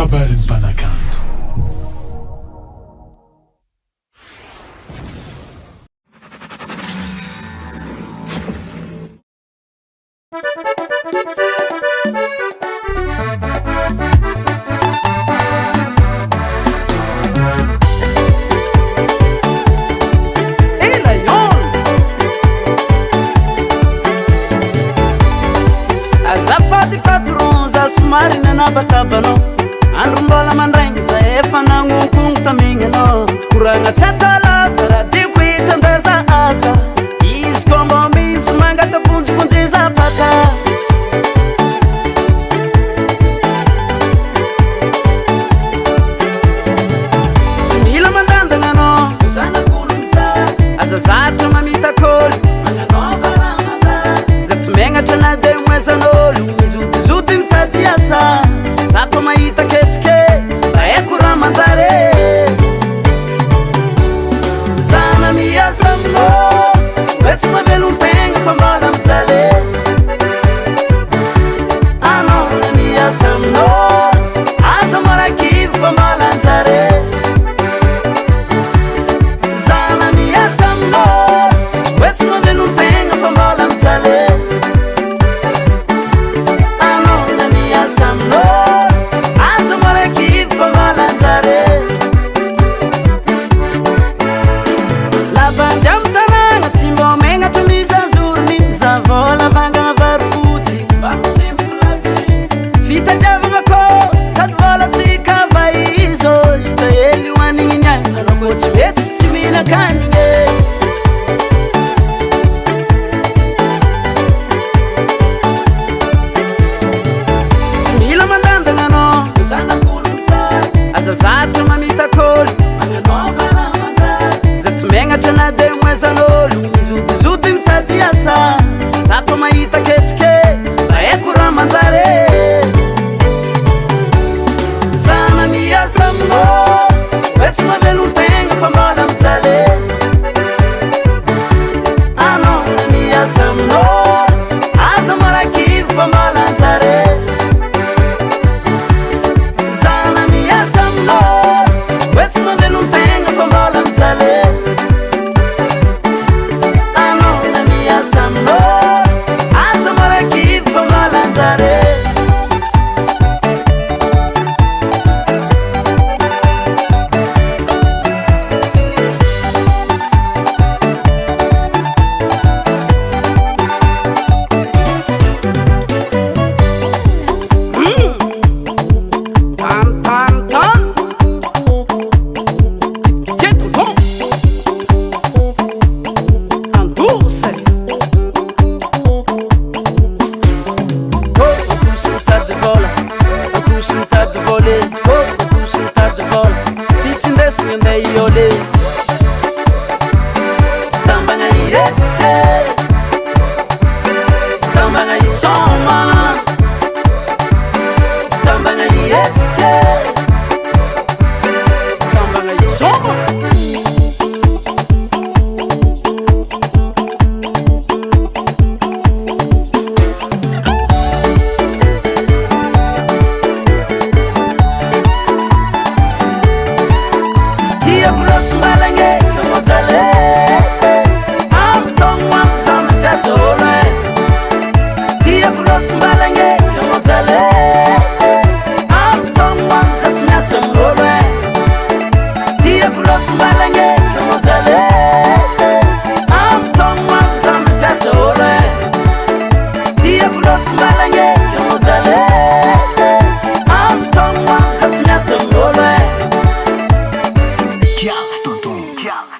kabaron'ny mpanakanto. Elayone azafady patron za somary nanavatabanao andro mbola mandraigny za efa nagnokogno tamigny anao koragna tsy atalava raha tiako hitandraza asa izy koa mbô misy mangataponjiponjy zapata tsy mila mandandagna anao zanak'olo mitsara azazatra mamitakoly magnanova raha manjara za tsy megnatra na de moezan'olo mizotizoty mitady asa za koa mahita ketrike mba haiko raha manjare zana miasa aminao hoe tsy mavelon-tegna fa mbala mijale anao na miasa aminao aza marakivy fa mbala anjare zana miasa aminao hoe tsy mavelon-tegna fa mbala mijale anao na miasa aminao aza marakivy fa mbala anjare labandy amy tanagna tsy mbô megnatra misazorony mizavola vangana vary fotsy fitadiavagna kô tady volatsika vaizo hita hely hoanigny niany anao koa tsy metsiky tsy mila kanigny tsy mila mandandagna anao zanak'olo mitsara azazatra mamitakoly magnanova raha manjara za tsy megnatra na de moezan'olo mizotizoty mitady asa za koa mahita ketrike mba haiko raha manjare zana miasa aminao hoe tsy mavelon-tegna fa mbala mijale anao na miasa aminao aza marakivy fa mbala anjare zana miasa aminao hoe tsy mavelon-tegna fa mbala mijale anao na miasa aminao aza marakivy fa mbala anjare Chiaz, tonton, chiaz.